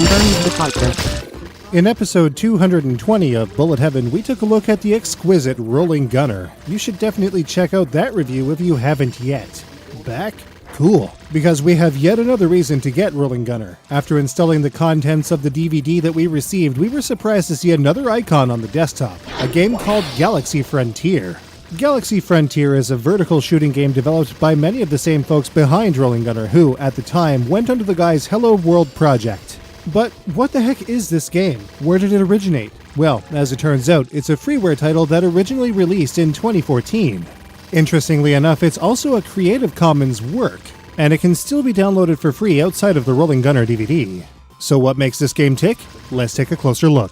Untitled Chapter. In episode 220 of Bullet Heaven, we took a look at the exquisite Rolling Gunner. You should definitely check out that review if you haven't yet. Back? Cool. Because we have yet another reason to get Rolling Gunner. After installing the contents of the DVD that we received, we were surprised to see another icon on the desktop, a game called Galaxy Frontier. Galaxy Frontier is a vertical shooting game developed by many of the same folks behind Rolling Gunner who, at the time, went under the guise Hello World Project. But what the heck is this game? Where did it originate? Well, as it turns out, it's a freeware title that originally released in 2014. Interestingly enough, it's also a Creative Commons work, and it can still be downloaded for free outside of the Rolling Gunner DVD. So what makes this game tick? Let's take a closer look.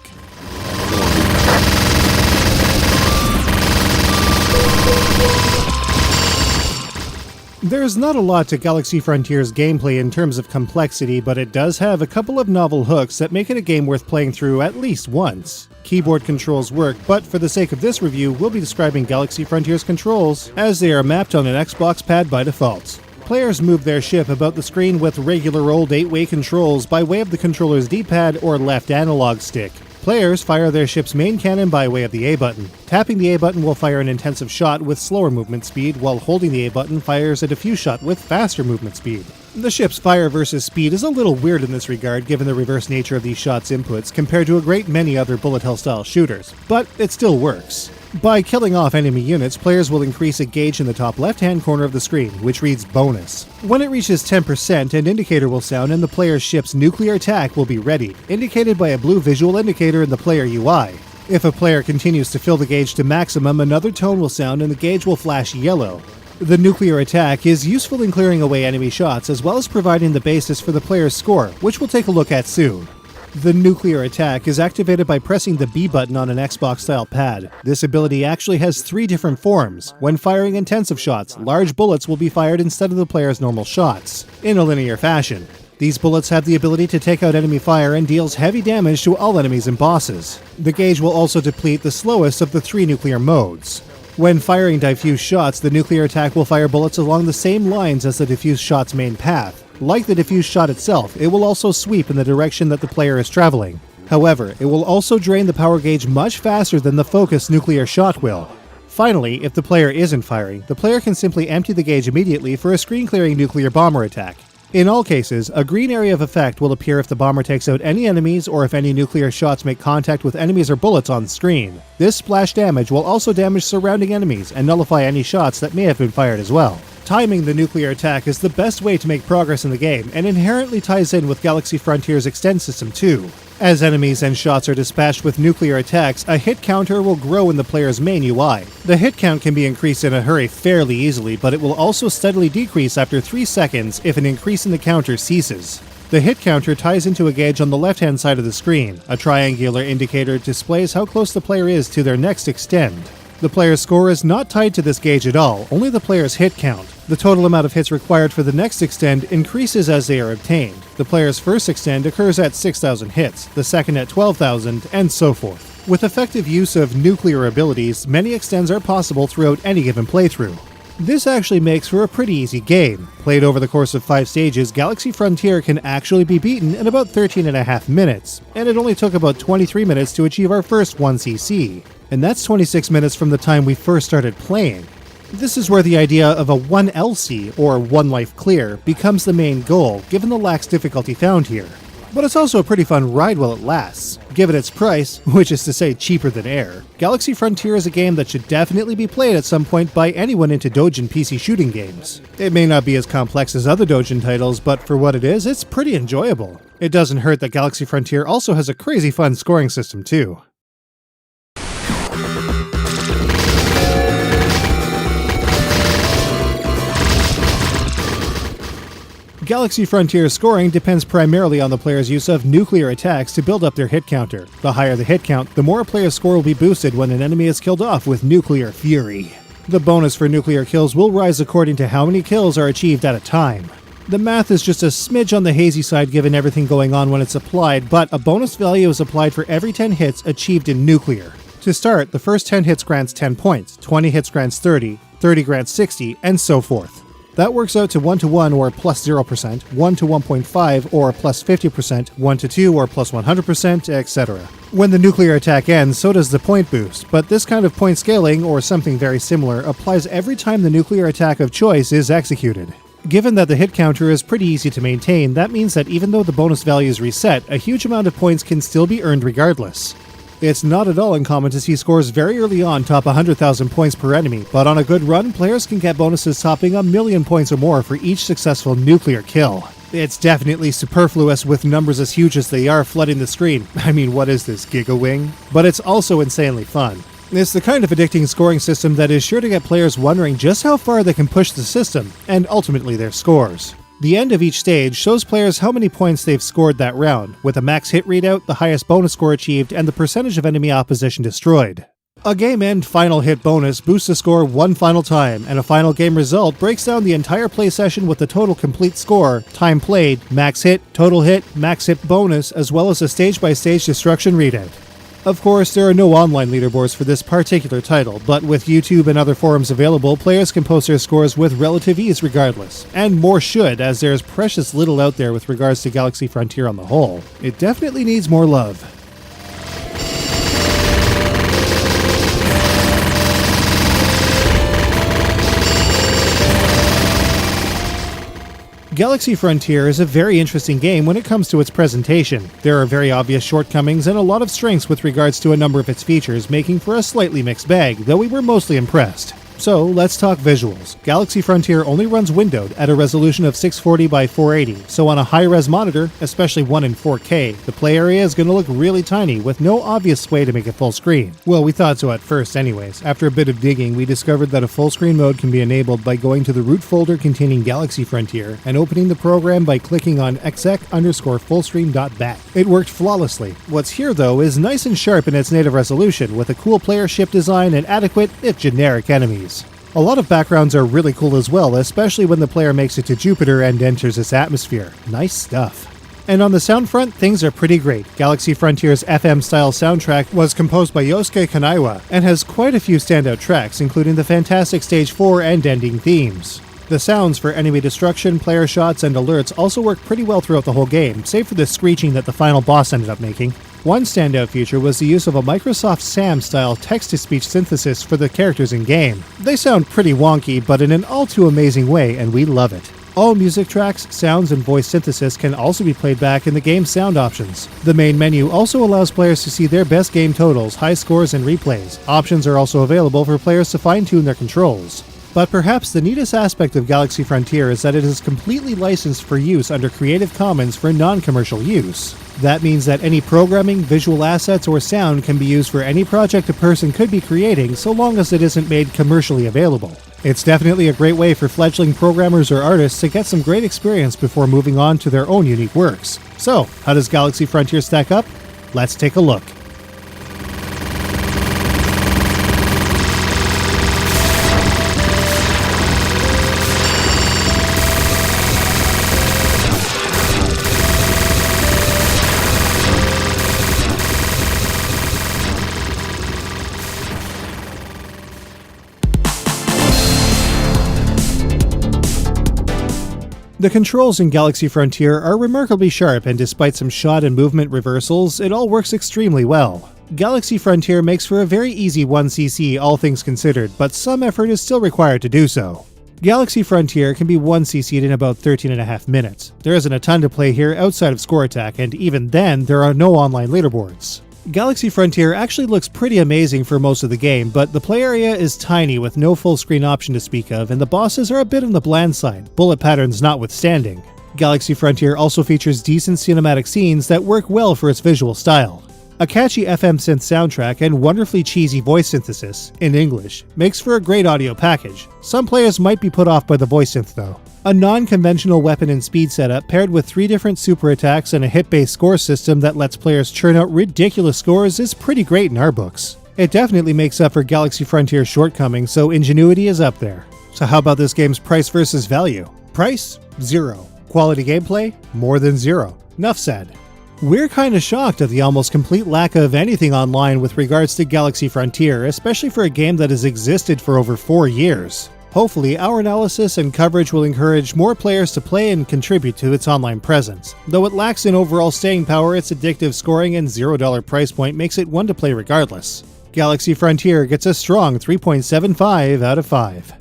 There's not a lot to Galaxy Frontier's gameplay in terms of complexity, but it does have a couple of novel hooks that make it a game worth playing through at least once. Keyboard controls work, but for the sake of this review, we'll be describing Galaxy Frontier's controls as they are mapped on an Xbox pad by default. Players move their ship about the screen with regular old 8-way controls by way of the controller's D-pad or left analog stick. Players fire their ship's main cannon by way of the A button. Tapping the A button will fire an intensive shot with slower movement speed, while holding the A button fires a diffuse shot with faster movement speed. The ship's fire versus speed is a little weird in this regard given the reverse nature of these shots' inputs compared to a great many other bullet hell style shooters, but it still works. By killing off enemy units, players will increase a gauge in the top left-hand corner of the screen, which reads bonus. When it reaches 10%, an indicator will sound and the player's ship's nuclear attack will be readied, indicated by a blue visual indicator in the player UI. If a player continues to fill the gauge to maximum, another tone will sound and the gauge will flash yellow. The nuclear attack is useful in clearing away enemy shots as well as providing the basis for the player's score, which we'll take a look at soon. The nuclear attack is activated by pressing the B button on an Xbox-style pad. This ability actually has 3 different forms. When firing intensive shots, large bullets will be fired instead of the player's normal shots, in a linear fashion. These bullets have the ability to take out enemy fire and deals heavy damage to all enemies and bosses. The gauge will also deplete the slowest of the 3 nuclear modes. When firing diffuse shots, the nuclear attack will fire bullets along the same lines as the diffuse shot's main path. Like the diffuse shot itself, it will also sweep in the direction that the player is traveling. However, it will also drain the power gauge much faster than the focused nuclear shot will. Finally, if the player isn't firing, the player can simply empty the gauge immediately for a screen-clearing nuclear bomber attack. In all cases, a green area of effect will appear if the bomber takes out any enemies or if any nuclear shots make contact with enemies or bullets on screen. This splash damage will also damage surrounding enemies and nullify any shots that may have been fired as well. Timing the nuclear attack is the best way to make progress in the game and inherently ties in with Galaxy Frontier's extend system too. As enemies and shots are dispatched with nuclear attacks, a hit counter will grow in the player's main UI. The hit count can be increased in a hurry fairly easily, but it will also steadily decrease after 3 seconds if an increase in the counter ceases. The hit counter ties into a gauge on the left-hand side of the screen. A triangular indicator displays how close the player is to their next extend. The player's score is not tied to this gauge at all, only the player's hit count. The total amount of hits required for the next extend increases as they are obtained. The player's first extend occurs at 6,000 hits, the second at 12,000, and so forth. With effective use of nuclear abilities, many extends are possible throughout any given playthrough. This actually makes for a pretty easy game. Played over the course of 5 stages, Galaxy Frontier can actually be beaten in about 13.5 minutes, and it only took about 23 minutes to achieve our first 1cc. And that's 26 minutes from the time we first started playing. This is where the idea of a 1LC, or 1 life clear, becomes the main goal, given the lax difficulty found here. But it's also a pretty fun ride while it lasts. Given its price, which is to say cheaper than air, Galaxy Frontier is a game that should definitely be played at some point by anyone into Doujin PC shooting games. It may not be as complex as other Doujin titles, but for what it is, it's pretty enjoyable. It doesn't hurt that Galaxy Frontier also has a crazy fun scoring system too. Galaxy Frontier's scoring depends primarily on the player's use of nuclear attacks to build up their hit counter. The higher the hit count, the more a player's score will be boosted when an enemy is killed off with nuclear fury. The bonus for nuclear kills will rise according to how many kills are achieved at a time. The math is just a smidge on the hazy side given everything going on when it's applied, but a bonus value is applied for every 10 hits achieved in nuclear. To start, the first 10 hits grants 10 points, 20 hits grants 30, 30 grants 60, and so forth. That works out to 1 to 1 or plus 0%, 1 to 1.5 or plus 50%, 1 to 2 or plus 100%, etc. When the nuclear attack ends, so does the point boost, but this kind of point scaling, or something very similar, applies every time the nuclear attack of choice is executed. Given that the hit counter is pretty easy to maintain, that means that even though the bonus value is reset, a huge amount of points can still be earned regardless. It's not at all uncommon to see scores very early on top 100,000 points per enemy, but on a good run, players can get bonuses topping 1,000,000 points or more for each successful nuclear kill. It's definitely superfluous with numbers as huge as they are flooding the screen. I mean, what is this, Gigawing? But it's also insanely fun. It's the kind of addicting scoring system that is sure to get players wondering just how far they can push the system, and ultimately their scores. The end of each stage shows players how many points they've scored that round, with a max hit readout, the highest bonus score achieved, and the percentage of enemy opposition destroyed. A game end final hit bonus boosts the score one final time, and a final game result breaks down the entire play session with the total complete score, time played, max hit, total hit, max hit bonus, as well as a stage-by-stage destruction readout. Of course, there are no online leaderboards for this particular title, but with YouTube and other forums available, players can post their scores with relative ease regardless. And more should, as there's precious little out there with regards to Galaxy Frontier on the whole. It definitely needs more love. Galaxy Frontier is a very interesting game when it comes to its presentation. There are very obvious shortcomings and a lot of strengths with regards to a number of its features, making for a slightly mixed bag, though we were mostly impressed. So let's talk visuals. Galaxy Frontier only runs windowed at a resolution of 640 by 480, so on a high-res monitor, especially one in 4K, the play area is going to look really tiny with no obvious way to make it full screen. Well, we thought so at first anyways. After a bit of digging, we discovered that a full screen mode can be enabled by going to the root folder containing Galaxy Frontier and opening the program by clicking on exec_fullscreen.bat. It worked flawlessly. What's here though is nice and sharp in its native resolution with a cool player ship design and adequate, if generic, enemies. A lot of backgrounds are really cool as well, especially when the player makes it to Jupiter and enters its atmosphere. Nice stuff. And on the sound front, things are pretty great. Galaxy Frontier's FM-style soundtrack was composed by Yosuke Kanaiwa and has quite a few standout tracks, including the fantastic Stage 4 and ending themes. The sounds for enemy destruction, player shots, and alerts also work pretty well throughout the whole game, save for the screeching that the final boss ended up making. One standout feature was the use of a Microsoft SAM-style text-to-speech synthesis for the characters in-game. They sound pretty wonky, but in an all-too-amazing way, and we love it. All music tracks, sounds, and voice synthesis can also be played back in the game's sound options. The main menu also allows players to see their best game totals, high scores, and replays. Options are also available for players to fine-tune their controls. But perhaps the neatest aspect of Galaxy Frontier is that it is completely licensed for use under Creative Commons for non-commercial use. That means that any programming, visual assets, or sound can be used for any project a person could be creating so long as it isn't made commercially available. It's definitely a great way for fledgling programmers or artists to get some great experience before moving on to their own unique works. So, how does Galaxy Frontier stack up? Let's take a look. The controls in Galaxy Frontier are remarkably sharp, and despite some shot and movement reversals, it all works extremely well. Galaxy Frontier makes for a very easy 1cc all things considered, but some effort is still required to do so. Galaxy Frontier can be 1cc'd in about 13.5 minutes. There isn't a ton to play here outside of Score Attack, and even then, there are no online leaderboards. Galaxy Frontier actually looks pretty amazing for most of the game, but the play area is tiny with no full screen option to speak of, and the bosses are a bit on the bland side, bullet patterns notwithstanding. Galaxy Frontier also features decent cinematic scenes that work well for its visual style. A catchy FM synth soundtrack and wonderfully cheesy voice synthesis, in English, makes for a great audio package. Some players might be put off by the voice synth though. A non-conventional weapon and speed setup paired with 3 different super attacks and a hit-based score system that lets players churn out ridiculous scores is pretty great in our books. It definitely makes up for Galaxy Frontier's shortcomings, so ingenuity is up there. So how about this game's price versus value? Price? 0. Quality gameplay? More than 0. Nuff said. We're kinda shocked at the almost complete lack of anything online with regards to Galaxy Frontier, especially for a game that has existed for over 4 years. Hopefully, our analysis and coverage will encourage more players to play and contribute to its online presence. Though it lacks in overall staying power, its addictive scoring and $0 price point makes it one to play regardless. Galaxy Frontier gets a strong 3.75 out of 5.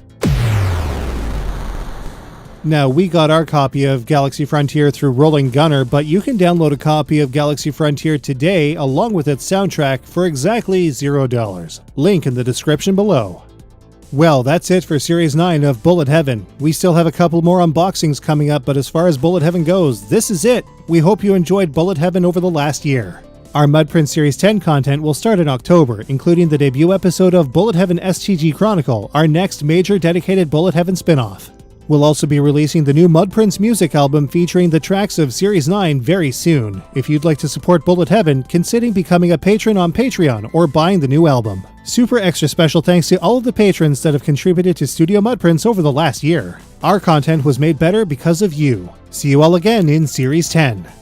Now, we got our copy of Galaxy Frontier through Rolling Gunner, but you can download a copy of Galaxy Frontier today along with its soundtrack for exactly $0. Link in the description below. Well, that's it for Series 9 of Bullet Heaven. We still have a couple more unboxings coming up, but as far as Bullet Heaven goes, this is it. We hope you enjoyed Bullet Heaven over the last year. Our Mudprint Series 10 content will start in October, including the debut episode of Bullet Heaven STG Chronicle, our next major dedicated Bullet Heaven spin-off. We'll also be releasing the new Mudprints music album featuring the tracks of Series 9 very soon. If you'd like to support Bullet Heaven, consider becoming a patron on Patreon or buying the new album. Super extra special thanks to all of the patrons that have contributed to Studio Mudprints over the last year. Our content was made better because of you. See you all again in Series 10.